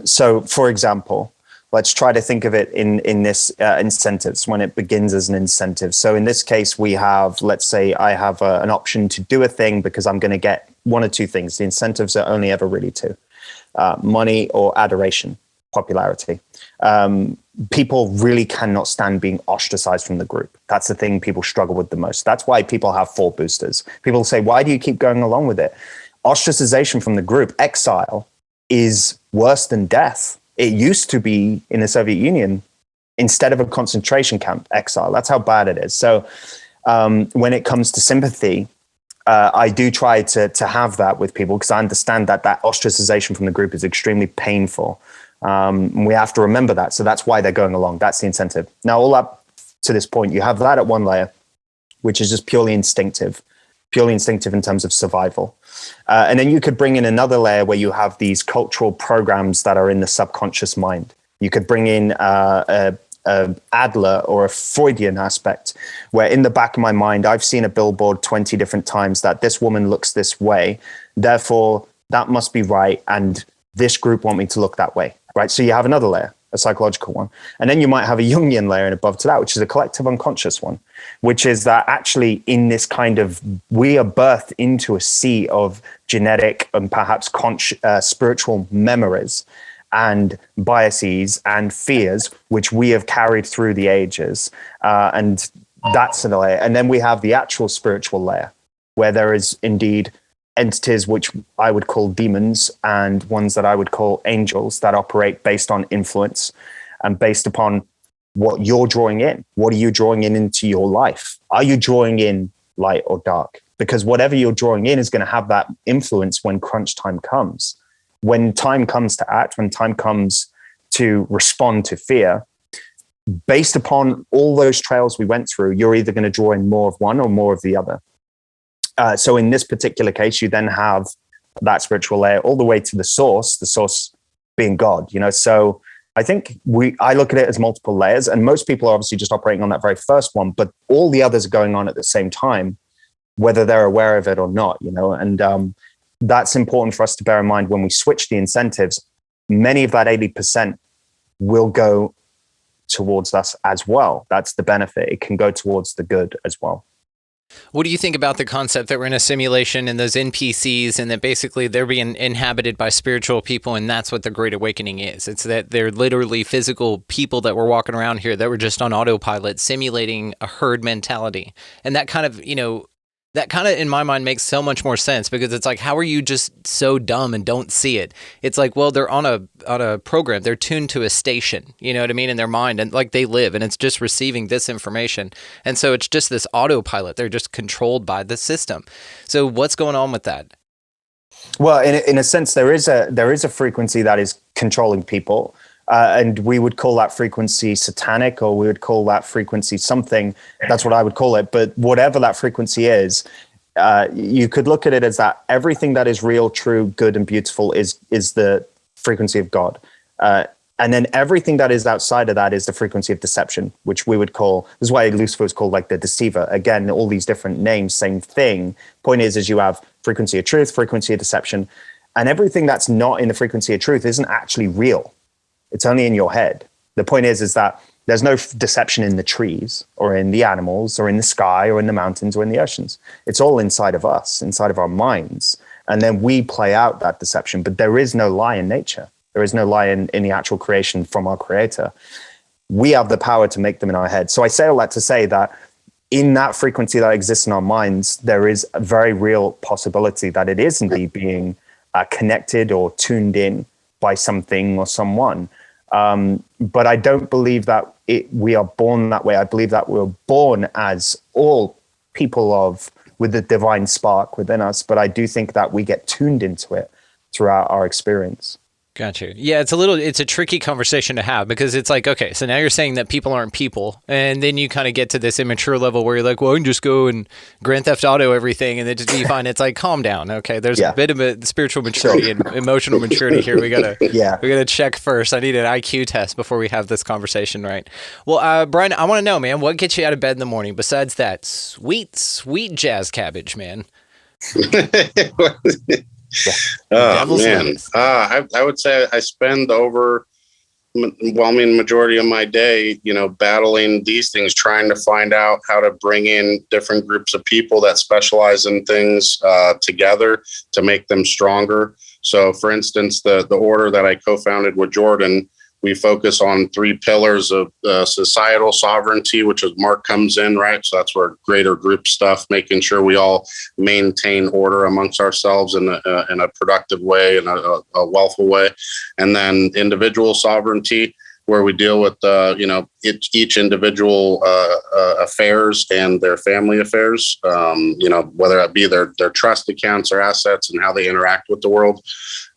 So for example, let's try to think of it in this incentives when it begins as an incentive. So in this case, we have, let's say I have an option to do a thing because I'm going to get one or two things. The incentives are only ever really two, money or adoration, popularity. People really cannot stand being ostracized from the group. That's the thing people struggle with the most. That's why people have 4 boosters. People say, why do you keep going along with it? Ostracization from the group, exile, is worse than death. It used to be in the Soviet Union, instead of a concentration camp, exile. That's how bad it is. So when it comes to sympathy, I do try to have that with people because I understand that ostracization from the group is extremely painful. We have to remember that. So that's why they're going along. That's the incentive. Now, all up to this point, you have that at one layer, which is just purely instinctive in terms of survival. And then you could bring in another layer where you have these cultural programs that are in the subconscious mind. You could bring in a Adler or a Freudian aspect, where in the back of my mind, I've seen a billboard 20 different times that this woman looks this way. Therefore, that must be right. And this group want me to look that way, right? So you have another layer, a psychological one. And then you might have a Jungian layer and above to that, which is a collective unconscious one, which is that actually in this kind of, we are birthed into a sea of genetic and perhaps spiritual memories and biases and fears, which we have carried through the ages. And that's a layer. And then we have the actual spiritual layer, where there is indeed entities which I would call demons and ones that I would call angels that operate based on influence and based upon what you're drawing in. What are you drawing in into your life? Are you drawing in light or dark? Because whatever you're drawing in is going to have that influence when crunch time comes. When time comes to act, when time comes to respond to fear, based upon all those trails we went through, you're either going to draw in more of one or more of the other. So in this particular case, you then have that spiritual layer all the way to the source being God, So I think I look at it as multiple layers, and most people are obviously just operating on that very first one, but all the others are going on at the same time, whether they're aware of it or not, and that's important for us to bear in mind when we switch the incentives. Many of that 80% will go towards us as well. That's the benefit. It can go towards the good as well. What do you think about the concept that we're in a simulation and those NPCs and that basically they're being inhabited by spiritual people and that's what the Great Awakening is? It's that they're literally physical people that were walking around here that were just on autopilot simulating a herd mentality. And that kind of, in my mind makes so much more sense because it's like, how are you just so dumb and don't see it? It's like, well, they're on a program. They're tuned to a station, you know what I mean, in their mind, and like they live and it's just receiving this information. And so it's just this autopilot. They're just controlled by the system. So what's going on with that? Well, in a sense, there is a frequency that is controlling people. And we would call that frequency satanic, or we would call that frequency something. That's what I would call it. But whatever that frequency is, you could look at it as that everything that is real, true, good, and beautiful is the frequency of God. And then everything that is outside of that is the frequency of deception, which we would call, this is why Lucifer is called like the deceiver. Again, all these different names, same thing. Point is you have frequency of truth, frequency of deception, and everything that's not in the frequency of truth isn't actually real. It's only in your head. The point is that there's no deception in the trees or in the animals or in the sky or in the mountains or in the oceans. It's all inside of us, inside of our minds. And then we play out that deception, but there is no lie in nature. There is no lie in the actual creation from our creator. We have the power to make them in our head. So I say all that to say that in that frequency that exists in our minds, there is a very real possibility that it is indeed being connected or tuned in by something or someone. But I don't believe that we are born that way. I believe that we're born as all people with the divine spark within us. But I do think that we get tuned into it throughout our experience. Gotcha. Yeah, it's a tricky conversation to have because it's like, okay, so now you're saying that people aren't people. And then you kind of get to this immature level where you're like, well, I can just go and Grand Theft Auto everything and then just be fine. It's like, calm down. Okay, there's a bit of a spiritual maturity and emotional maturity here. We gotta check first. I need an IQ test before we have this conversation, right? Well, Brian, I want to know, man, what gets you out of bed in the morning besides that sweet, sweet jazz cabbage, man? Oh man, I would say I spend majority of my day, battling these things, trying to find out how to bring in different groups of people that specialize in things together to make them stronger. So, for instance, the order that I co-founded with Jordan, we focus on 3 pillars of societal sovereignty, which is Mark comes in, right? So that's where greater group stuff, making sure we all maintain order amongst ourselves in a productive way, in a wealthful way. And then individual sovereignty, where we deal with, each individual affairs and their family affairs, whether it be their trust accounts or assets and how they interact with the world.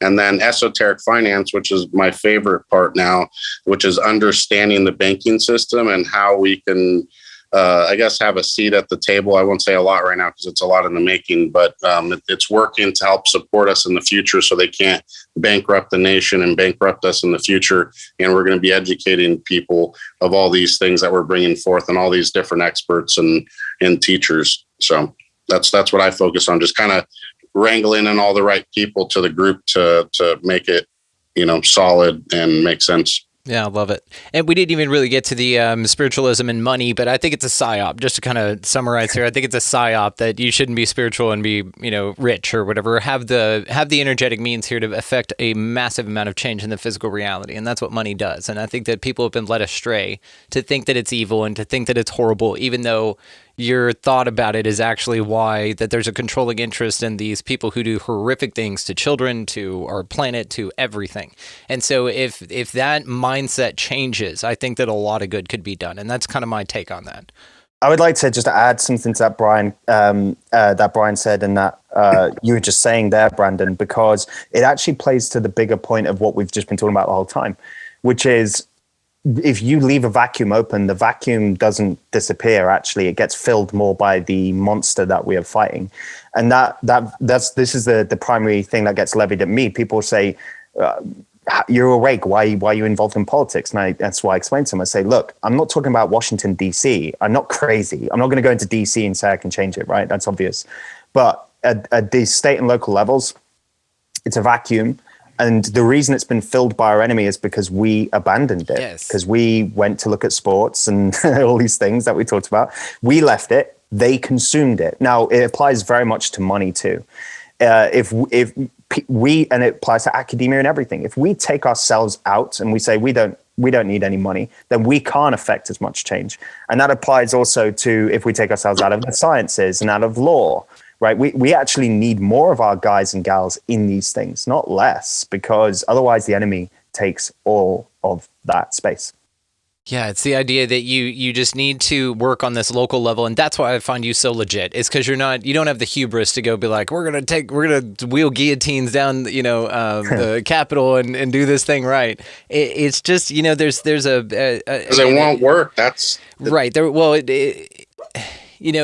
And then esoteric finance, which is my favorite part now, which is understanding the banking system and how we can I guess, have a seat at the table. I won't say a lot right now because it's a lot in the making, but it's working to help support us in the future so they can't bankrupt the nation and bankrupt us in the future. And we're going to be educating people of all these things that we're bringing forth and all these different experts and teachers. So that's what I focus on, just kind of wrangling in all the right people to the group to make it, solid and make sense. Yeah, I love it. And we didn't even really get to the spiritualism and money, but I think it's a psyop. Just to kind of summarize here, I think it's a psyop that you shouldn't be spiritual and be, rich or whatever. Have the energetic means here to affect a massive amount of change in the physical reality, and that's what money does. And I think that people have been led astray to think that it's evil and to think that it's horrible, even though your thought about it is actually why that there's a controlling interest in these people who do horrific things to children, to our planet, to everything. And so if that mindset changes, I think that a lot of good could be done. And that's kind of my take on that. I would like to just add something to that Brian said, and that you were just saying there, Brandon, because it actually plays to the bigger point of what we've just been talking about the whole time, which is, if you leave a vacuum open, the vacuum doesn't disappear. Actually, it gets filled more by the monster that we are fighting. And this is the primary thing that gets levied at me. People say, you're awake. Why are you involved in politics? And that's why I explain to them. I say, look, I'm not talking about Washington, D.C. I'm not crazy. I'm not going to go into D.C. and say I can change it, right? That's obvious. But at the state and local levels, it's a vacuum. And the reason it's been filled by our enemy is because we abandoned it. Yes. Because we went to look at sports and all these things that we talked about. We left it. They consumed it. Now, it applies very much to money too. If we, and it applies to academia and everything. If we take ourselves out and we say we don't need any money, then we can't affect as much change. And that applies also to if we take ourselves out of the sciences and out of law. Right, we actually need more of our guys and gals in these things, not less, because otherwise the enemy takes all of that space. Yeah, it's the idea that you just need to work on this local level, and that's why I find you so legit. It's because you don't have the hubris to go be like, we're gonna wheel guillotines down, the Capitol and do this thing right. It's just there's a because it won't work. That's right there. Well,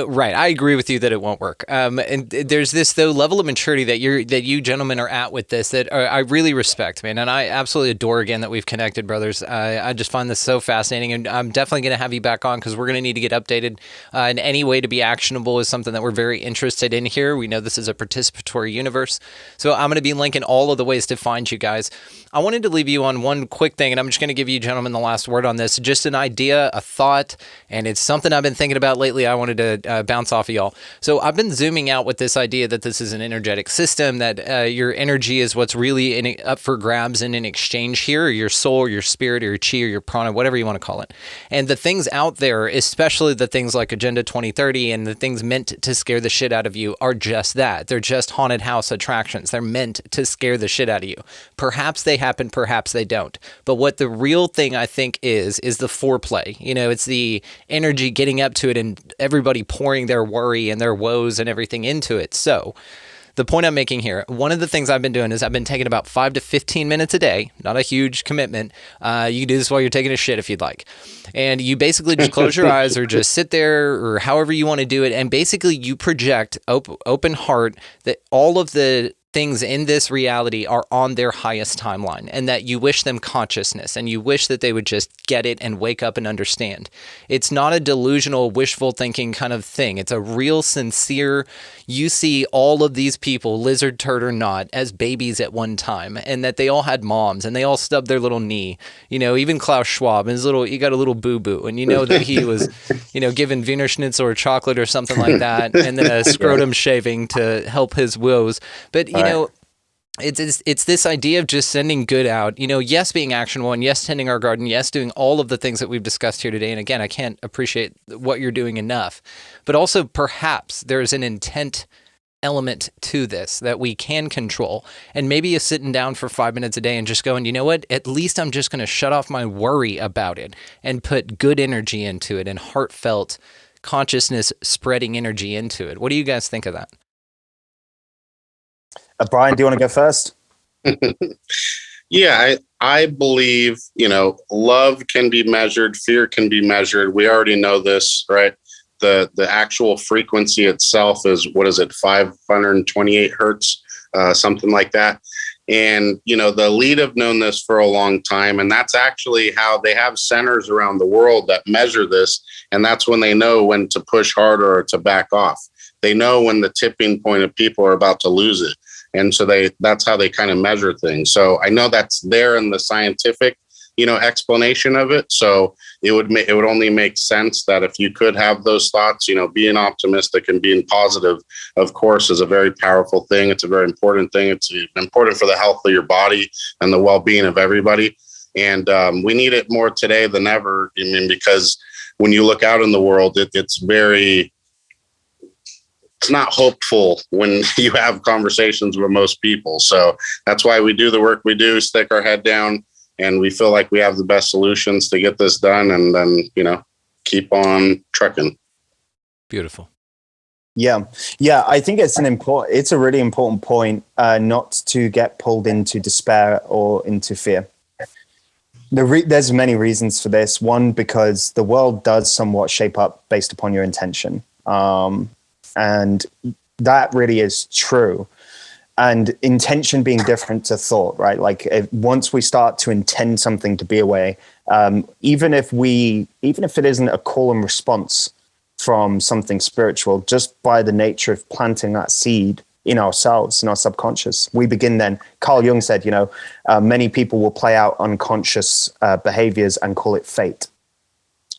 right. I agree with you that it won't work. And there's this level of maturity that you gentlemen are at with this that I really respect, man. And I absolutely adore again that we've connected, brothers. I just find this so fascinating, and I'm definitely going to have you back on because we're going to need to get updated. And any way to be actionable is something that we're very interested in here. We know this is a participatory universe, so I'm going to be linking all of the ways to find you guys. I wanted to leave you on one quick thing, and I'm just going to give you gentlemen the last word on this. Just an idea, a thought, and it's something I've been thinking about lately. I wanted to bounce off of y'all. So I've been zooming out with this idea that this is an energetic system, that your energy is what's really up for grabs and in exchange here, or your soul, or your spirit, or your chi, or your prana, whatever you want to call it. And the things out there, especially the things like Agenda 2030 and the things meant to scare the shit out of you, are just that. They're just haunted house attractions. They're meant to scare the shit out of you. Perhaps they happen, perhaps they don't. But what the real thing I think is the foreplay. It's the energy getting up to it and everybody pouring their worry and their woes and everything into it. So the point I'm making here, one of the things I've been doing is I've been taking about 5 to 15 minutes a day, not a huge commitment. You can do this while you're taking a shit if you'd like. And you basically just close your eyes or just sit there or however you want to do it. And basically you project open heart that all of the things in this reality are on their highest timeline, and that you wish them consciousness and you wish that they would just get it and wake up and understand. It's not a delusional, wishful thinking kind of thing. It's a real, sincere, you see all of these people, lizard, turd, or not, as babies at one time, and that they all had moms and they all stubbed their little knee. Even Klaus Schwab, he got a little boo-boo, and that he was, given Wiener Schnitzel or chocolate or something like that, and then a scrotum shaving to help his woes. But, it's this idea of just sending good out, yes, being actionable, and yes, tending our garden, yes, doing all of the things that we've discussed here today. And again, I can't appreciate what you're doing enough, but also perhaps there's an intent element to this that we can control. And maybe you're sitting down for 5 minutes a day and just going, you know what, at least I'm just going to shut off my worry about it and put good energy into it and heartfelt consciousness spreading energy into it. What do you guys think of that? Brian, do you want to go first? Yeah, I believe, love can be measured, fear can be measured. We already know this, right? The actual frequency itself is, what is it, 528 hertz, something like that. And, the elite have known this for a long time. And that's actually how they have centers around the world that measure this. And that's when they know when to push harder or to back off. They know when the tipping point of people are about to lose it. And so that's how they kind of measure things. So I know that's there in the scientific, explanation of it. So it would only make sense that if you could have those thoughts, being optimistic and being positive, of course, is a very powerful thing. It's a very important thing. It's important for the health of your body and the well-being of everybody. And we need it more today than ever. I mean, because when you look out in the world, it's not hopeful when you have conversations with most people. So that's why we do the work we do, stick our head down, and we feel like we have the best solutions to get this done, and then, keep on trucking. Beautiful. Yeah. I think it's a really important point, not to get pulled into despair or into fear. There's many reasons for this. One, because the world does somewhat shape up based upon your intention. And that really is true. And intention being different to thought, right? Like once we start to intend something to be a way, even if it isn't a call and response from something spiritual, just by the nature of planting that seed in ourselves, in our subconscious, we begin then. Carl Jung said, many people will play out unconscious behaviors and call it fate.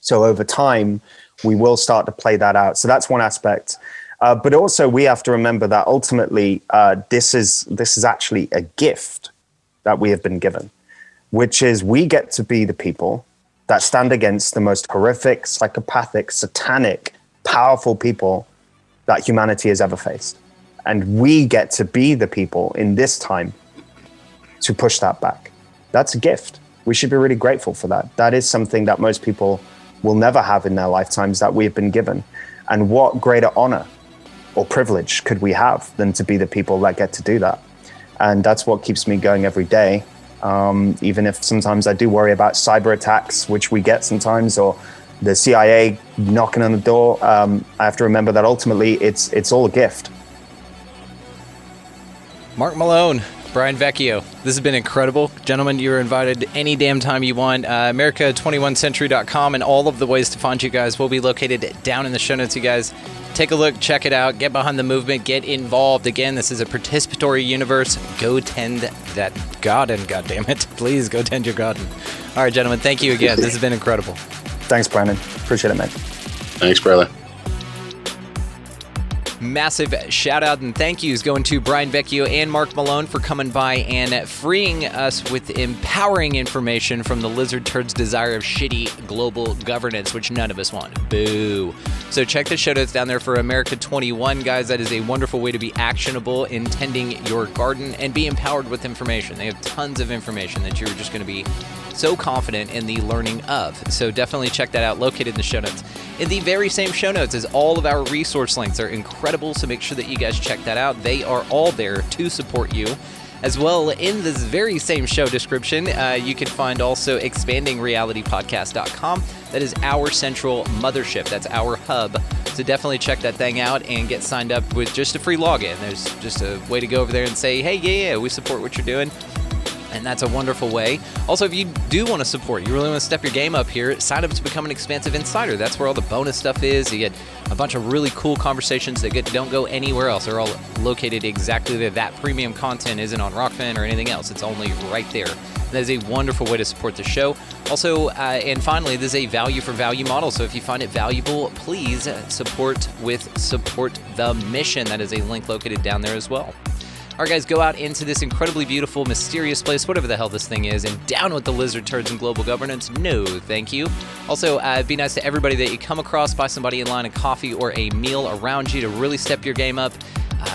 So over time, we will start to play that out. So that's one aspect. But also we have to remember that ultimately this is actually a gift that we have been given, which is we get to be the people that stand against the most horrific, psychopathic, satanic, powerful people that humanity has ever faced. And we get to be the people in this time to push that back. That's a gift. We should be really grateful for that. That is something that most people will never have in their lifetimes that we have been given. And what greater honor or privilege could we have than to be the people that get to do that? And that's what keeps me going every day. Even if sometimes I do worry about cyber attacks, which we get sometimes, or the CIA knocking on the door, I have to remember that ultimately it's all a gift. Marc Malone, Brian Vecchio, this has been incredible. Gentlemen, you're invited any damn time you want. America21century.com and all of the ways to find you guys will be located down in the show notes, you guys. Take a look, check it out, get behind the movement, get involved. Again, this is a participatory universe. Go tend that garden, goddammit. Please go tend your garden. All right, gentlemen, thank you again. This has been incredible. Thanks, Brandon. Appreciate it, man. Thanks, brother. Massive shout out and thank yous going to Brian Vecchio and Marc Malone for coming by and freeing us with empowering information from the lizard turd's desire of shitty global governance, which none of us want. Boo. So check the show notes down there for America21, guys. That is a wonderful way to be actionable in tending your garden and be empowered with information. They have tons of information that you're just going to be so confident in the learning of. So definitely check that out, located in the show notes. In the very same show notes as all of our resource links. They're incredible, so make sure that you guys check that out. They are all there to support you. As well, in this very same show description, you can find also expandingrealitypodcast.com. That is our central mothership. That's our hub. So definitely check that thing out and get signed up with just a free login. There's just a way to go over there and say, hey, yeah, we support what you're doing. And that's a wonderful way. Also, if you do want to support, you really want to step your game up here, sign up to become an Expansive Insider. That's where all the bonus stuff is. You get a bunch of really cool conversations that don't go anywhere else. They're all located exactly there. That premium content isn't on Rockfin or anything else. It's only right there. That is a wonderful way to support the show. Also, and finally, this is a value for value model. So if you find it valuable, please support the mission. That is a link located down there as well. All right, guys, go out into this incredibly beautiful, mysterious place, whatever the hell this thing is, and down with the lizard turds and global governance. No, thank you. Also, be nice to everybody that you come across. Buy somebody in line a coffee or a meal around you to really step your game up.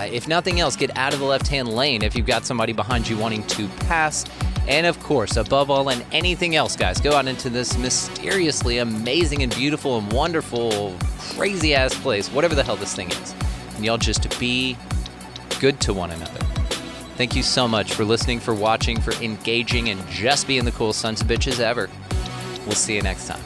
If nothing else, get out of the left-hand lane if you've got somebody behind you wanting to pass. And, of course, above all and anything else, guys, go out into this mysteriously amazing and beautiful and wonderful, crazy-ass place, whatever the hell this thing is. And y'all just be good to one another. Thank you so much for listening, for watching, for engaging, and just being the coolest sons of bitches ever. We'll see you next time.